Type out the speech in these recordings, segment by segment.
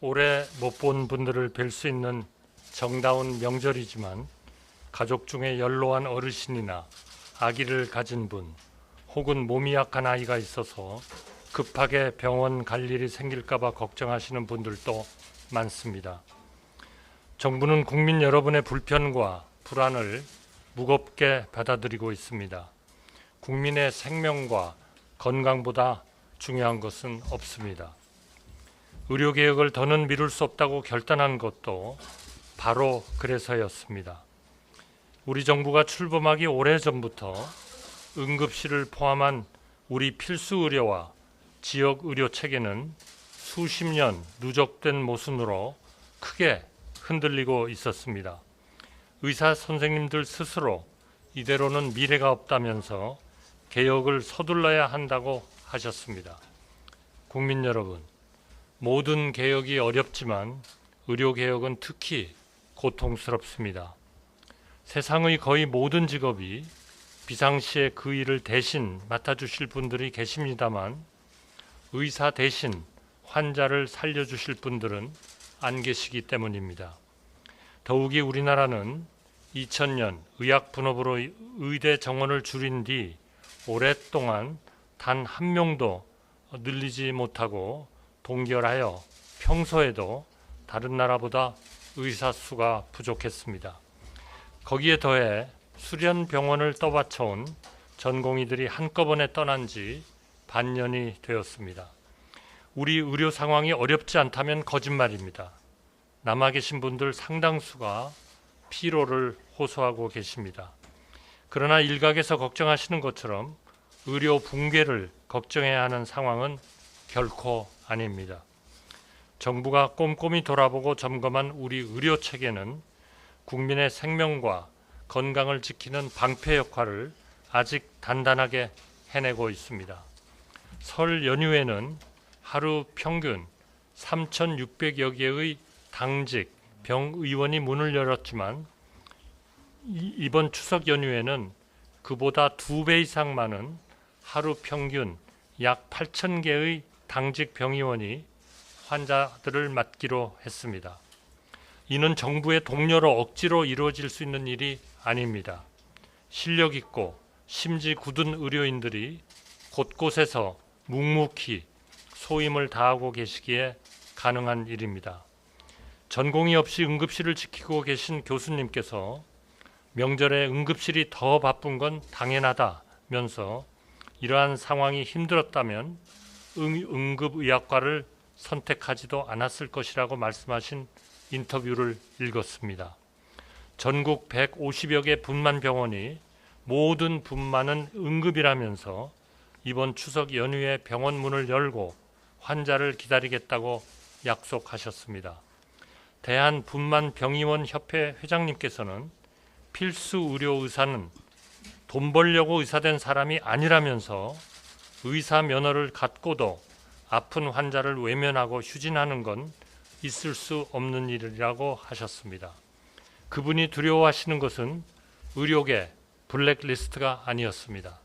오래 못 본 분들을 뵐 수 있는 정다운 명절이지만 가족 중에 연로한 어르신이나 아기를 가진 분 혹은 몸이 약한 아이가 있어서 급하게 병원 갈 일이 생길까 봐 걱정하시는 분들도 많습니다. 정부는 국민 여러분의 불편과 불안을 무겁게 받아들이고 있습니다. 국민의 생명과 건강보다 중요한 것은 없습니다. 의료개혁을 더는 미룰 수 없다고 결단한 것도 바로 그래서였습니다. 우리 정부가 출범하기 오래전부터 응급실을 포함한 우리 필수 의료와 지역 의료 체계는 수십 년 누적된 모순으로 크게 흔들리고 있었습니다. 의사 선생님들 스스로 이대로는 미래가 없다면서 개혁을 서둘러야 한다고 하셨습니다. 국민 여러분, 모든 개혁이 어렵지만 의료개혁은 특히 고통스럽습니다. 세상의 거의 모든 직업이 비상시에 그 일을 대신 맡아주실 분들이 계십니다만 의사 대신 환자를 살려주실 분들은 안 계시기 때문입니다. 더욱이 우리나라는 2000년 의학분업으로 의대 정원을 줄인 뒤 오랫동안 단 한 명도 늘리지 못하고 동결하여 평소에도 다른 나라보다 의사 수가 부족했습니다. 거기에 더해 수련병원을 떠받쳐온 전공의들이 한꺼번에 떠난 지 반년이 되었습니다. 우리 의료 상황이 어렵지 않다면 거짓말입니다. 남아 계신 분들 상당수가 피로를 호소하고 계십니다. 그러나 일각에서 걱정하시는 것처럼 의료 붕괴를 걱정해야 하는 상황은 결코 아닙니다. 정부가 꼼꼼히 돌아보고 점검한 우리 의료 체계는 국민의 생명과 건강을 지키는 방패 역할을 아직 단단하게 해내고 있습니다. 설 연휴에는 하루 평균 3,600여 개의 당직 병의원이 문을 열었지만 이번 추석 연휴에는 그보다 2배 이상 많은 하루 평균 약 8,000개의 당직 병의원이 환자들을 맡기로 했습니다. 이는 정부의 동료로 억지로 이루어질 수 있는 일이 아닙니다. 실력 있고 심지 굳은 의료인들이 곳곳에서 묵묵히 소임을 다하고 계시기에 가능한 일입니다. 전공의 없이 응급실을 지키고 계신 교수님께서 명절에 응급실이 더 바쁜 건 당연하다면서 이러한 상황이 힘들었다면 응급의학과를 선택하지도 않았을 것이라고 말씀하신 인터뷰를 읽었습니다. 전국 150여 개 분만병원이 모든 분만은 응급이라면서 이번 추석 연휴에 병원 문을 열고 환자를 기다리겠다고 약속하셨습니다. 대한분만병의원협회 회장님께서는 필수 의료의사는 돈 벌려고 의사된 사람이 아니라면서 의사 면허를 갖고도 아픈 환자를 외면하고 휴진하는 건 있을 수 없는 일이라고 하셨습니다. 그분이 두려워하시는 것은 의료계 블랙리스트가 아니었습니다.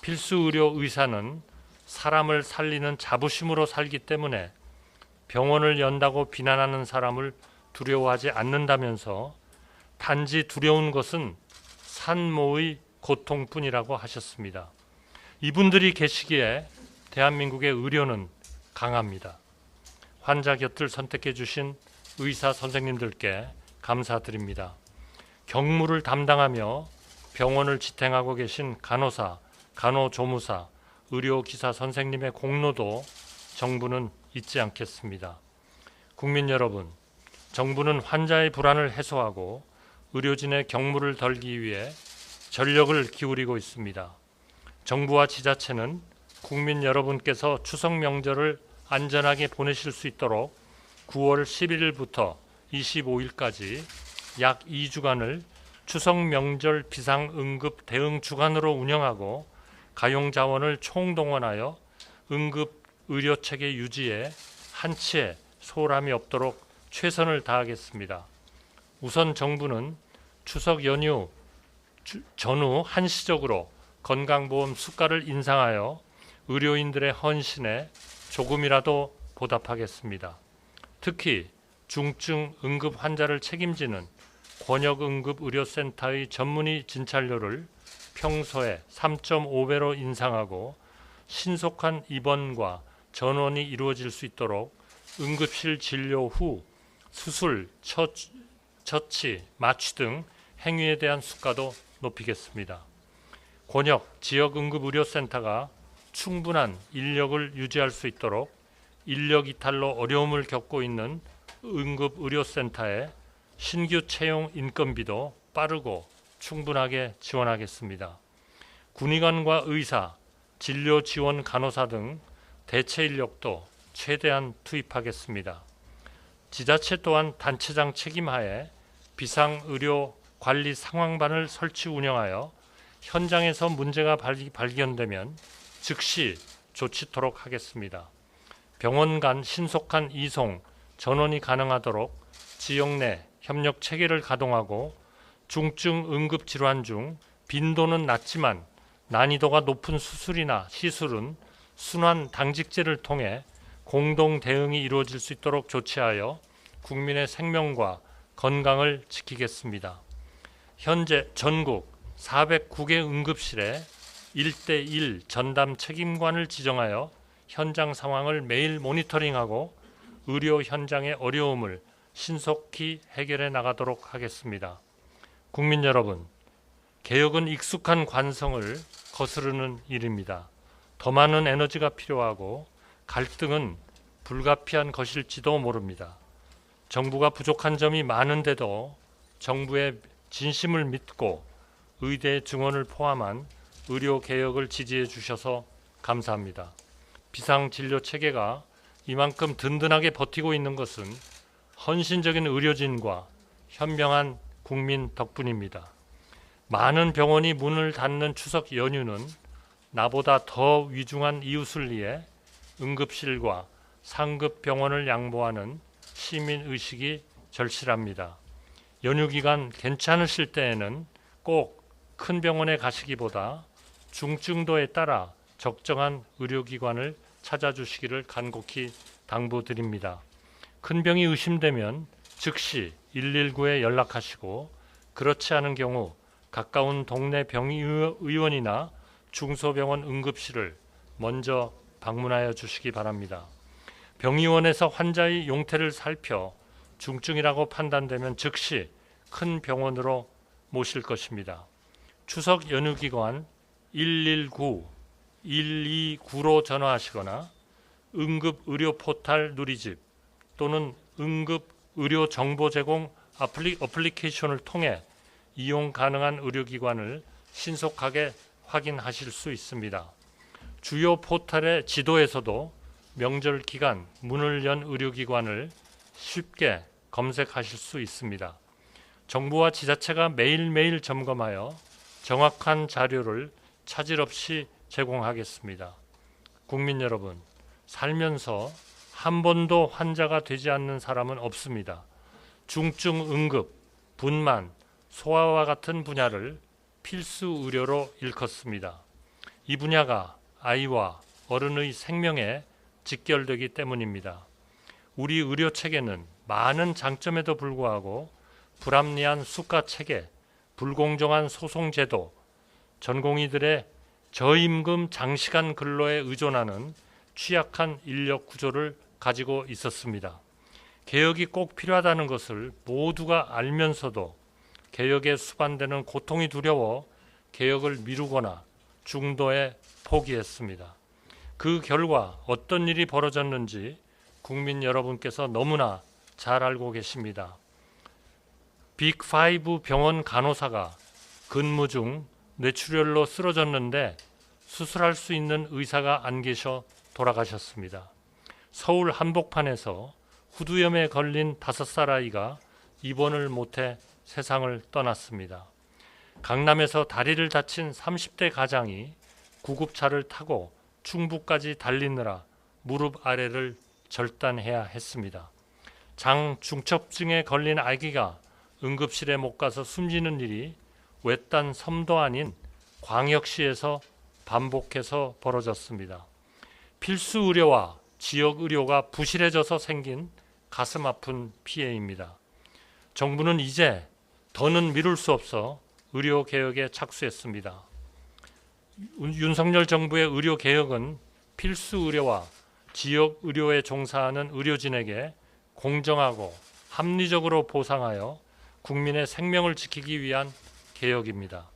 필수 의료 의사는 사람을 살리는 자부심으로 살기 때문에 병원을 연다고 비난하는 사람을 두려워하지 않는다면서 단지 두려운 것은 산모의 고통뿐이라고 하셨습니다. 이분들이 계시기에 대한민국의 의료는 강합니다. 환자 곁을 선택해 주신 의사 선생님들께 감사드립니다. 경무를 담당하며 병원을 지탱하고 계신 간호사, 간호조무사, 의료기사 선생님의 공로도 정부는 잊지 않겠습니다. 국민 여러분, 정부는 환자의 불안을 해소하고 의료진의 경무를 덜기 위해 전력을 기울이고 있습니다. 정부와 지자체는 국민 여러분께서 추석 명절을 안전하게 보내실 수 있도록 9월 11일부터 25일까지 약 2주간을 추석 명절 비상응급 대응 주간으로 운영하고 가용자원을 총동원하여 응급 의료체계 유지에 한치의 소홀함이 없도록 최선을 다하겠습니다. 우선 정부는 추석 연휴 전후 한시적으로 건강보험 수가를 인상하여 의료인들의 헌신에 조금이라도 보답하겠습니다. 특히 중증 응급 환자를 책임지는 권역응급의료센터의 전문의 진찰료를 평소에 3.5배로 인상하고 신속한 입원과 전원이 이루어질 수 있도록 응급실 진료 후 수술, 처치, 마취 등 행위에 대한 수가도 높이겠습니다. 권역, 지역응급의료센터가 충분한 인력을 유지할 수 있도록 인력 이탈로 어려움을 겪고 있는 응급의료센터에 신규 채용 인건비도 빠르고 충분하게 지원하겠습니다. 군의관과 의사, 진료 지원 간호사 등 대체 인력도 최대한 투입하겠습니다. 지자체 또한 단체장 책임하에 비상의료 관리 상황반을 설치 운영하여 현장에서 문제가 발견되면 즉시 조치토록 하겠습니다. 병원 간 신속한 이송, 전원이 가능하도록 지역 내 협력 체계를 가동하고 중증 응급질환 중 빈도는 낮지만 난이도가 높은 수술이나 시술은 순환 당직제를 통해 공동 대응이 이루어질 수 있도록 조치하여 국민의 생명과 건강을 지키겠습니다. 현재 전국 409개 응급실에 1:1 전담 책임관을 지정하여 현장 상황을 매일 모니터링하고 의료 현장의 어려움을 신속히 해결해 나가도록 하겠습니다. 국민 여러분, 개혁은 익숙한 관성을 거스르는 일입니다. 더 많은 에너지가 필요하고 갈등은 불가피한 것일지도 모릅니다. 정부가 부족한 점이 많은데도 정부의 진심을 믿고 의대 증원을 포함한 의료 개혁을 지지해 주셔서 감사합니다. 비상진료 체계가 이만큼 든든하게 버티고 있는 것은 헌신적인 의료진과 현명한 국민 덕분입니다. 많은 병원이 문을 닫는 추석 연휴는 나보다 더 위중한 이웃을 위해 응급실과 상급 병원을 양보하는 시민의식이 절실합니다. 연휴 기간 괜찮으실 때에는 꼭 큰 병원에 가시기보다 중증도에 따라 적정한 의료기관을 찾아주시기를 간곡히 당부드립니다. 큰 병이 의심되면 즉시 119에 연락하시고 그렇지 않은 경우 가까운 동네 병의원이나 중소병원 응급실을 먼저 방문하여 주시기 바랍니다. 병의원에서 환자의 용태를 살펴 중증이라고 판단되면 즉시 큰 병원으로 모실 것입니다. 추석 연휴 기간 119, 129로 전화하시거나 응급의료 포탈 누리집 또는 응급의료 정보 제공 어플리케이션을 통해 이용 가능한 의료기관을 신속하게 확인하실 수 있습니다. 주요 포털의 지도에서도 명절 기간 문을 연 의료기관을 쉽게 검색하실 수 있습니다. 정부와 지자체가 매일매일 점검하여 정확한 자료를 차질 없이 제공하겠습니다. 국민 여러분, 살면서 한 번도 환자가 되지 않는 사람은 없습니다. 중증 응급, 분만, 소아와 같은 분야를 필수 의료로 일컫습니다. 이 분야가 아이와 어른의 생명에 직결되기 때문입니다. 우리 의료 체계는 많은 장점에도 불구하고 불합리한 수가 체계, 불공정한 소송 제도, 전공의들의 저임금 장시간 근로에 의존하는 취약한 인력 구조를 가지고 있었습니다. 개혁이 꼭 필요하다는 것을 모두가 알면서도 개혁에 수반되는 고통이 두려워 개혁을 미루거나 중도에 포기했습니다. 그 결과 어떤 일이 벌어졌는지 국민 여러분께서 너무나 잘 알고 계십니다. 빅5 병원 간호사가 근무 중 뇌출혈로 쓰러졌는데 수술할 수 있는 의사가 안 계셔 돌아가셨습니다. 서울 한복판에서 후두염에 걸린 5살 아이가 입원을 못해 세상을 떠났습니다. 강남에서 다리를 다친 30대 가장이 구급차를 타고 충북까지 달리느라 무릎 아래를 절단해야 했습니다. 장 중첩증에 걸린 아기가 응급실에 못 가서 숨지는 일이 외딴 섬도 아닌 광역시에서 반복해서 벌어졌습니다. 필수 의료와 지역 의료가 부실해져서 생긴 가슴 아픈 피해입니다. 정부는 이제 더는 미룰 수 없어 의료개혁에 착수했습니다. 윤석열 정부의 의료개혁은 필수 의료와 지역 의료에 종사하는 의료진에게 공정하고 합리적으로 보상하여 국민의 생명을 지키기 위한 개혁입니다.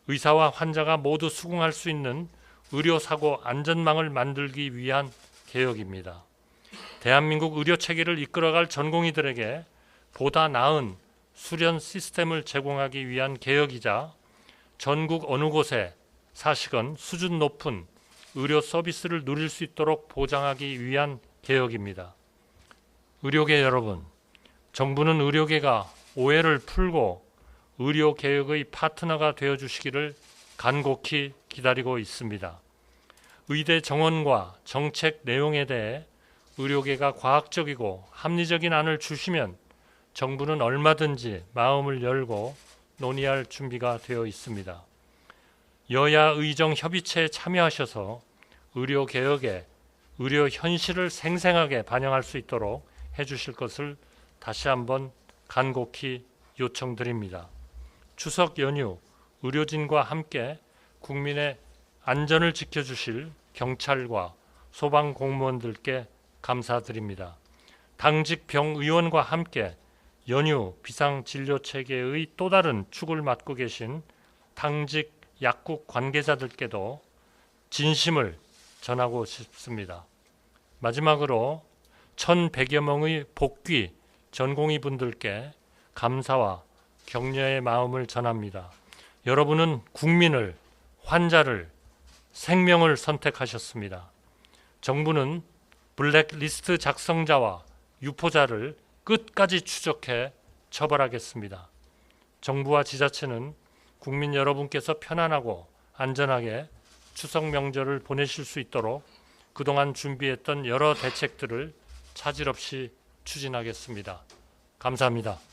의사와 환자가 모두 수긍할 수 있는 의료사고 안전망을 만들기 위한 개혁입니다. 대한민국 의료체계를 이끌어갈 전공의들에게 보다 나은 수련 시스템을 제공하기 위한 개혁이자 전국 어느 곳에 사시건 수준 높은 의료 서비스를 누릴 수 있도록 보장하기 위한 개혁입니다. 의료계 여러분, 정부는 의료계가 오해를 풀고 의료개혁의 파트너가 되어주시기를 간곡히 기다리고 있습니다. 의대 정원과 정책 내용에 대해 의료계가 과학적이고 합리적인 안을 주시면 정부는 얼마든지 마음을 열고 논의할 준비가 되어 있습니다. 여야 의정 협의체에 참여하셔서 의료개혁에 의료 현실을 생생하게 반영할 수 있도록 해주실 것을 다시 한번 간곡히 요청드립니다. 추석 연휴 의료진과 함께 국민의 안전을 지켜주실 경찰과 소방공무원들께 감사드립니다. 당직 병의원과 함께 연휴 비상진료체계의 또 다른 축을 맡고 계신 당직 약국 관계자들께도 진심을 전하고 싶습니다. 마지막으로 1,100여 명의 복귀 전공의 분들께 감사와 격려의 마음을 전합니다. 여러분은 국민을, 환자를, 생명을 선택하셨습니다. 정부는 블랙리스트 작성자와 유포자를 끝까지 추적해 처벌하겠습니다. 정부와 지자체는 국민 여러분께서 편안하고 안전하게 추석 명절을 보내실 수 있도록 그동안 준비했던 여러 대책들을 차질 없이 추진하겠습니다. 감사합니다.